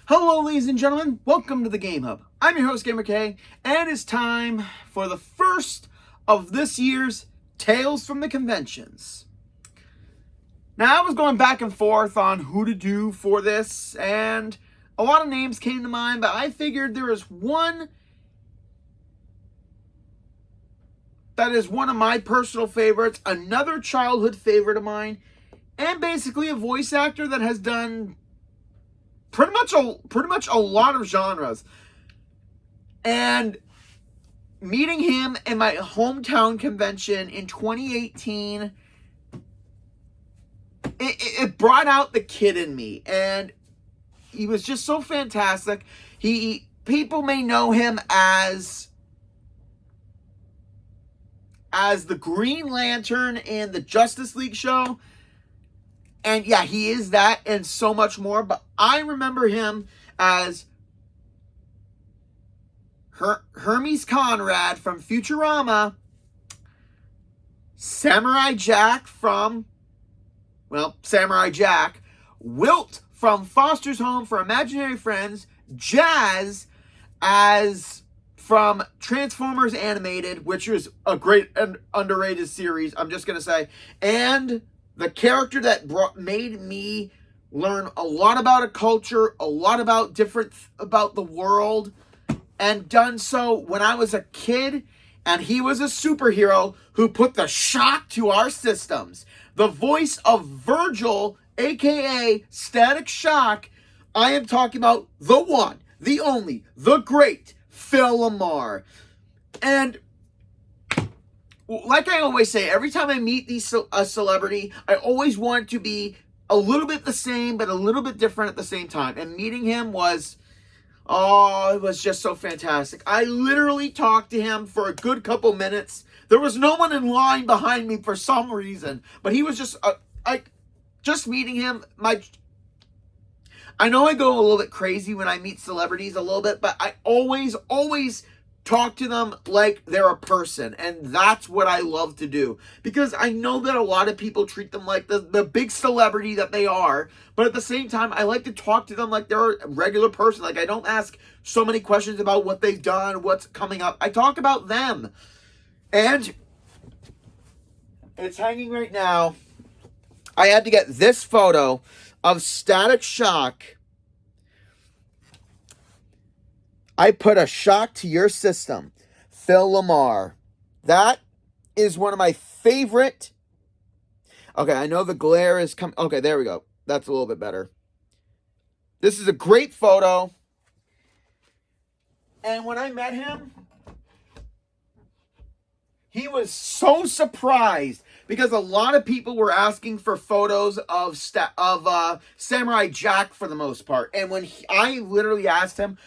Hello, ladies and gentlemen. Welcome to the Game Hub. I'm your host, Gamer K, and it's time for the first of this year's Tales from the Conventions. Now, I was going back and forth on who to do for this, and a lot of names came to mind, but I figured there is one that is one of my personal favorites, another childhood favorite of mine, and basically a voice actor that has done pretty much a lot of genres. And meeting him in my hometown convention in 2018, it brought out the kid in me, and he was just so fantastic. People may know him as the Green Lantern in the Justice League show. And yeah, he is that and so much more. But I remember him as Hermes Conrad from Futurama, Samurai Jack from, Samurai Jack, Wilt from Foster's Home for Imaginary Friends, Jazz as from Transformers Animated, which is a great and underrated series, I'm just going to say, and the character that made me learn a lot about a culture, a lot about the world, and done so when I was a kid, and he was a superhero who put the shock to our systems. The voice of Virgil, aka Static Shock, I am talking about the one, the only, the great Phil Lamarr. And like I always say, every time I meet a celebrity, I always want to be a little bit the same, but a little bit different at the same time. And meeting him was, it was just so fantastic. I literally talked to him for a good couple minutes. There was no one in line behind me for some reason, but he was just meeting him. I know I go a little bit crazy when I meet celebrities a little bit, but I always talk to them like they're a person, and that's what I love to do, because I know that a lot of people treat them like the big celebrity that they are, but at the same time, I like to talk to them like they're a regular person. Like, I don't ask so many questions about what they've done, what's coming up. I talk about them, and it's hanging right now. I had to get this photo of Static Shock. I put a shock to your system. Phil Lamarr. That is one of my favorite. Okay, I know the glare is coming. Okay, there we go. That's a little bit better. This is a great photo. And when I met him, he was so surprised, because a lot of people were asking for photos of Samurai Jack for the most part. And when I literally asked him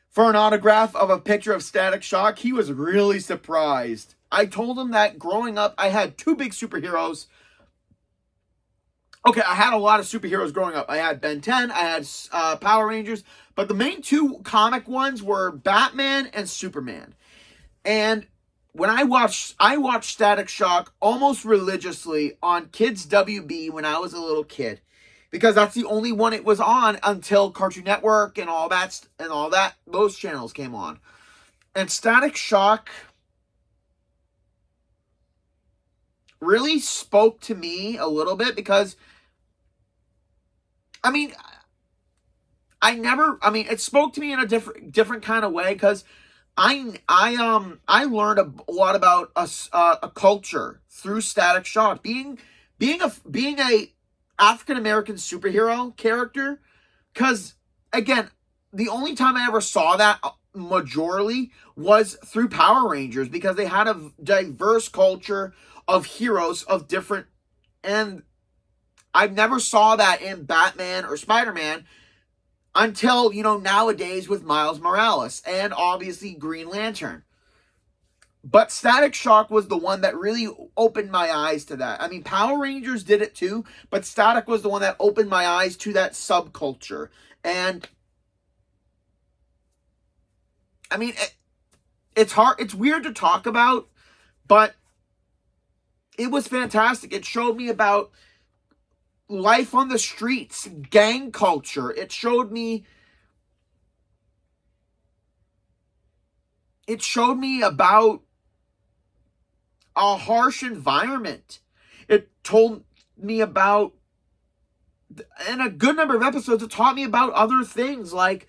for an autograph of a picture of Static Shock, he was really surprised. I told him that growing up, I had two big superheroes. Okay, I had a lot of superheroes growing up. I had Ben 10, I had Power Rangers, but the main two comic ones were Batman and Superman. And when I watched Static Shock almost religiously on Kids WB when I was a little kid, because that's the only one it was on until Cartoon Network and all that, those channels came on. And Static Shock really spoke to me a little bit, because it spoke to me in a different kind of way, because I learned a lot about a culture through Static Shock. Being a African American superhero character, because again, the only time I ever saw that majorly was through Power Rangers, because they had a diverse culture of heroes of different, and I never saw that in Batman or Spider-Man until, nowadays with Miles Morales and obviously Green Lantern. But Static Shock was the one that really opened my eyes to that. I mean, Power Rangers did it too, but Static was the one that opened my eyes to that subculture. And I mean, it's weird to talk about, but it was fantastic. It showed me about life on the streets, gang culture. It showed me it showed me about a harsh environment. It told me about, in a good number of episodes, it taught me about other things like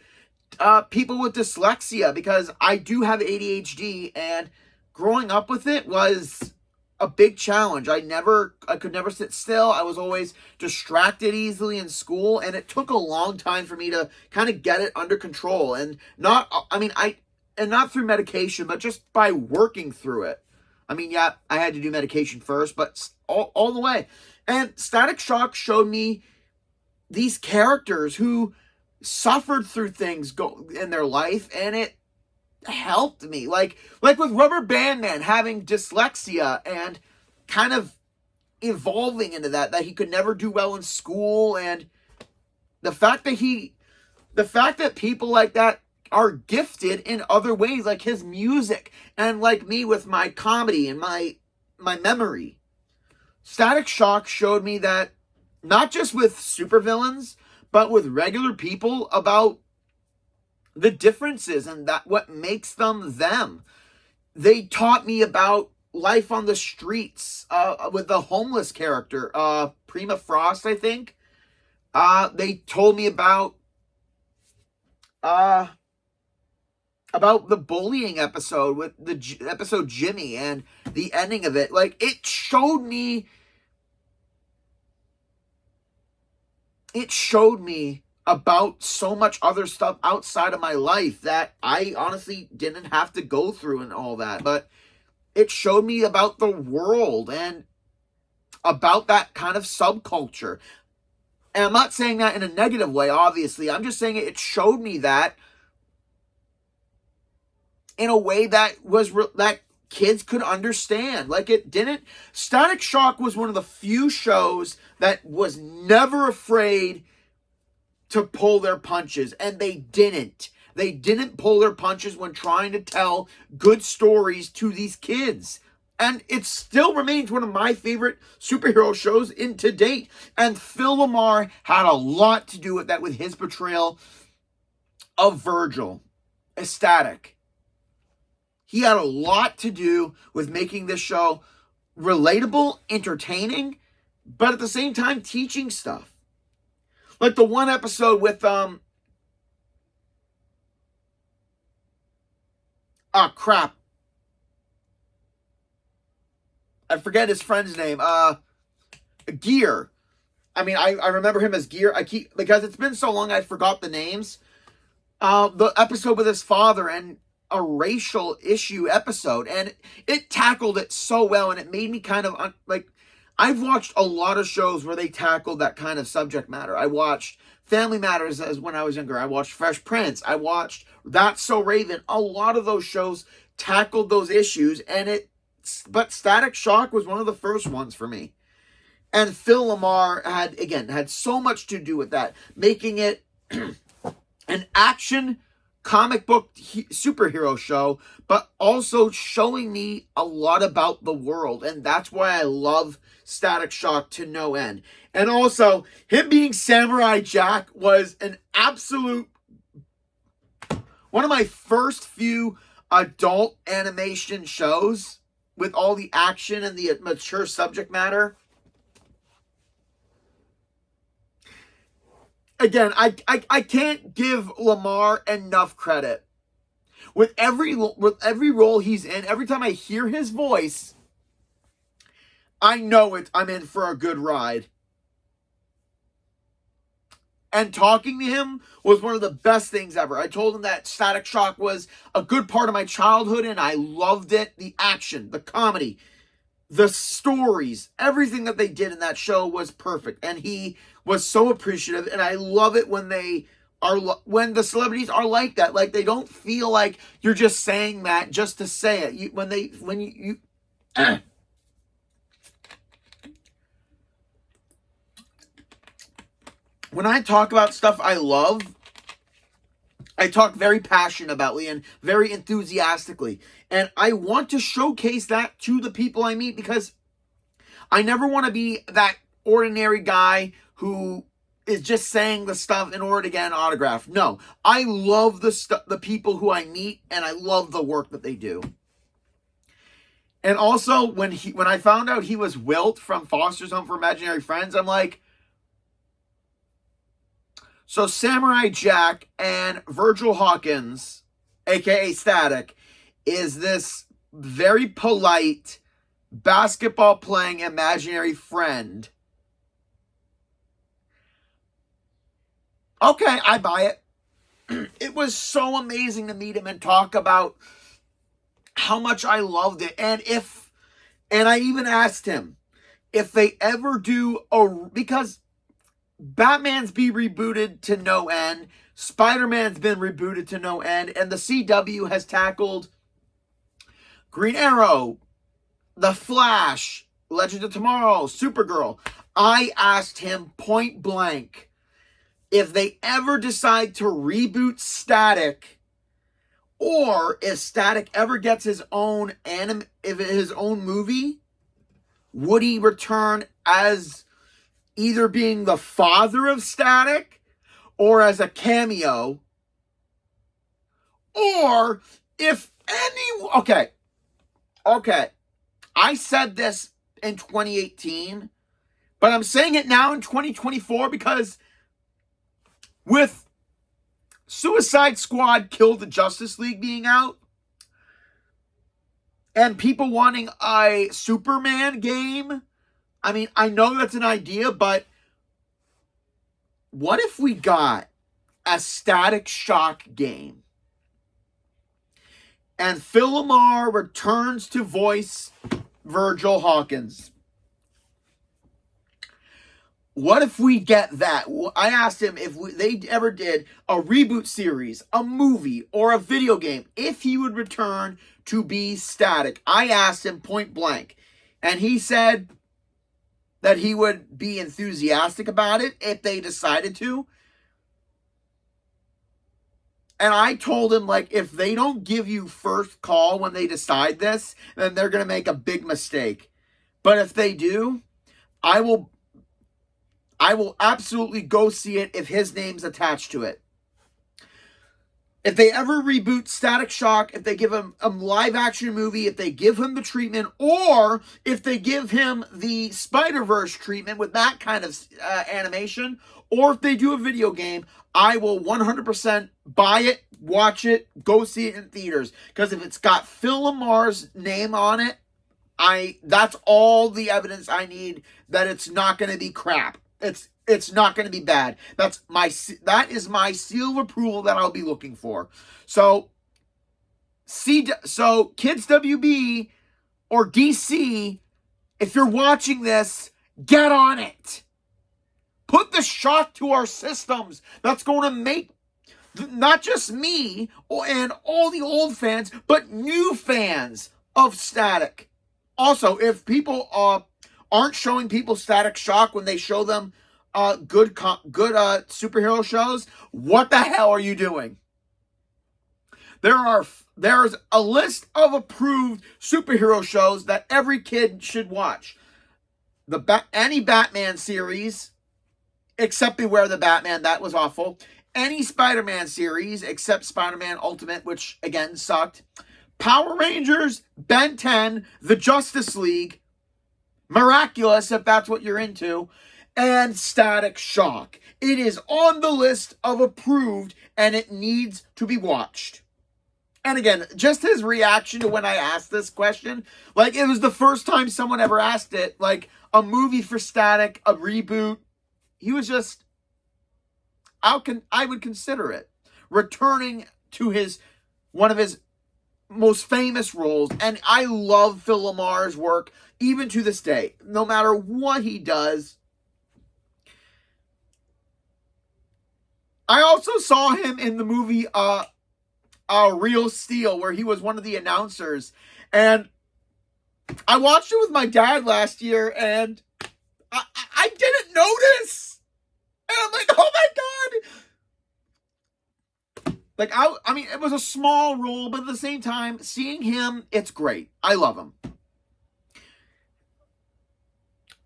people with dyslexia, because I do have ADHD, and growing up with it was a big challenge. I could never sit still. I was always distracted easily in school, and it took a long time for me to kind of get it under control, and not through medication, but just by working through it. I mean, yeah, I had to do medication first, but all the way. And Static Shock showed me these characters who suffered through things in their life, and it helped me. Like with Rubber Band Man having dyslexia and kind of evolving into that he could never do well in school, and the fact that people like that are gifted in other ways, like his music, and like me with my comedy and my memory. Static Shock showed me that not just with supervillains, but with regular people, about the differences and that what makes them them. They taught me about life on the streets with the homeless character, Prima Frost, I think. They told me about the bullying episode with the episode Jimmy and the ending of it. Like, it showed me about so much other stuff outside of my life that I honestly didn't have to go through and all that. But it showed me about the world and about that kind of subculture. And I'm not saying that in a negative way, obviously. I'm just saying it showed me that in a way that that kids could understand. Like, it didn't. Static Shock was one of the few shows that was never afraid to pull their punches, and they didn't. They didn't pull their punches when trying to tell good stories to these kids. And it still remains one of my favorite superhero shows to date. And Phil Lamarr had a lot to do with that, with his portrayal of Virgil, Static. He had a lot to do with making this show relatable, entertaining, but at the same time teaching stuff. Like the one episode with crap. I forget his friend's name. Gear. I mean, I remember him as Gear. Because it's been so long I forgot the names. The episode with his father, and a racial issue episode, and it tackled it so well, and it made me kind of I've watched a lot of shows where they tackled that kind of subject matter. I watched Family Matters as when I was younger. I watched Fresh Prince. I watched That's So Raven. A lot of those shows tackled those issues, but Static Shock was one of the first ones for me. And Phil Lamarr had so much to do with that, making it an action comic book superhero show, but also showing me a lot about the world. And that's why I love Static Shock to no end. And also, him being Samurai Jack was an absolute, one of my first few adult animation shows with all the action and the mature subject matter. Again, I can't give Lamarr enough credit. With every role he's in, every time I hear his voice, I know I'm in for a good ride. And talking to him was one of the best things ever. I told him that Static Shock was a good part of my childhood, and I loved it. The action, the comedy, the stories, everything that they did in that show was perfect. And he was so appreciative, and I love it when when the celebrities are like that. Like, they don't feel like you're just saying that just to say it. When I talk about stuff I love, I talk very passionately and very enthusiastically. And I want to showcase that to the people I meet, because I never want to be that ordinary guy who is just saying the stuff in order to get an autograph. No, I love the people who I meet, and I love the work that they do. And also, when I found out he was Wilt from Foster's Home for Imaginary Friends, I'm like, so Samurai Jack and Virgil Hawkins, aka Static, is this very polite basketball playing imaginary friend. Okay, I buy it. It was so amazing to meet him and talk about how much I loved it. And I even asked him if they ever do because Batman's be rebooted to no end, Spider-Man's been rebooted to no end, and the CW has tackled Green Arrow, The Flash, Legend of Tomorrow, Supergirl. I asked him point blank if they ever decide to reboot Static, or if Static ever gets his own movie, would he return as either being the father of Static or as a cameo? Or if any... Okay. I said this in 2018, but I'm saying it now in 2024 because with Suicide Squad Kill the Justice League being out and people wanting a Superman game, I mean, I know that's an idea, but what if we got a Static Shock game and Phil Lamarr returns to voice Virgil Hawkins? What if we get that? I asked him if they ever did a reboot series, a movie, or a video game, if he would return to be Static. I asked him point blank, and he said that he would be enthusiastic about it if they decided to. And I told him, like, if they don't give you first call when they decide this, then they're going to make a big mistake. But if they do, I will absolutely go see it if his name's attached to it. If they ever reboot Static Shock, if they give him a live action movie, if they give him the treatment, or if they give him the Spider-Verse treatment with that kind of animation, or if they do a video game, I will 100% buy it, watch it, go see it in theaters. Because if it's got Phil Lamarr's name on it, that's all the evidence I need that it's not going to be crap. It's not going to be bad. That is my seal of approval that I'll be looking for. So Kids WB or DC, if you're watching this, get on it. Put the shock to our systems. That's going to make not just me and all the old fans, but new fans of Static. Also, if people aren't showing people Static Shock when they show them good superhero shows, what the hell are you doing? There's a list of approved superhero shows that every kid should watch. Any Batman series, except Beware the Batman, that was awful. Any Spider-Man series, except Spider-Man Ultimate, which again sucked. Power Rangers, Ben 10, The Justice League, Miraculous, if that's what you're into, and Static Shock. It is on the list of approved, and it needs to be watched. And again, just his reaction to when I asked this question, like it was the first time someone ever asked it, like a movie for Static, a reboot. He was just, I would consider it. Returning to one of his most famous roles, and I love Phil Lamarr's work even to this day. No matter what he does. I also saw him in the movie Real Steel, where he was one of the announcers, and I watched it with my dad last year, and I didn't notice, and I'm like, oh my god. Like, I mean, it was a small role, but at the same time, seeing him, it's great. I love him.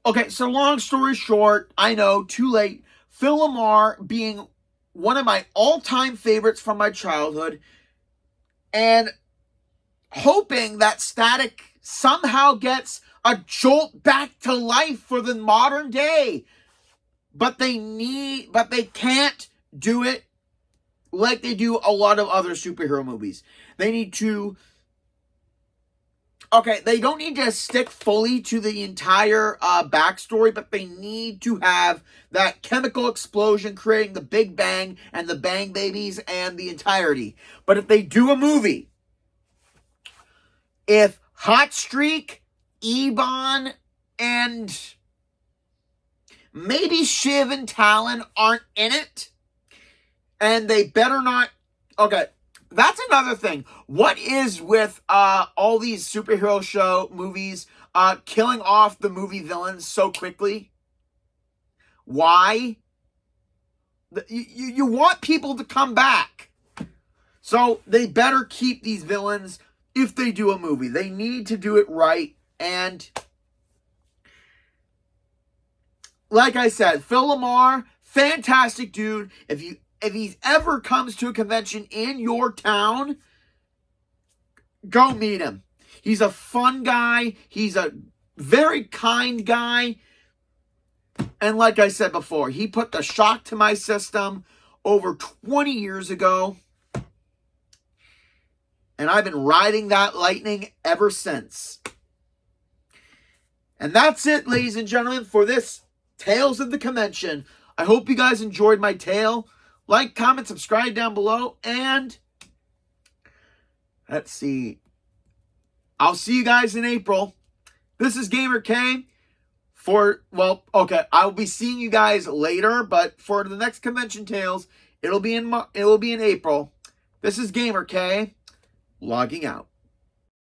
Okay, so long story short, I know, too late Phil Lamarr being one of my all-time favorites from my childhood, and hoping that Static somehow gets a jolt back to life for the modern day. But they can't do it like they do a lot of other superhero movies. They need to... Okay, they don't need to stick fully to the entire backstory, but they need to have that chemical explosion creating the Big Bang and the Bang Babies and the entirety. But if they do a movie, if Hot Streak, Ebon, and maybe Shiv and Talon aren't in it, and they better not... Okay, that's another thing. What is with all these superhero show movies killing off the movie villains so quickly? Why? You want people to come back. So they better keep these villains if they do a movie. They need to do it right. And like I said, Phil Lamarr, fantastic dude. If he ever comes to a convention in your town, go meet him. He's a fun guy. He's a very kind guy. And like I said before, he put the shock to my system over 20 years ago. And I've been riding that lightning ever since. And that's it, ladies and gentlemen, for this Tales of the Convention. I hope you guys enjoyed my tale. Like, comment, subscribe down below, and let's see. I'll see you guys in April. This is Gamer K. I'll be seeing you guys later, but for the next Convention Tales, it'll be in April. This is Gamer K, logging out.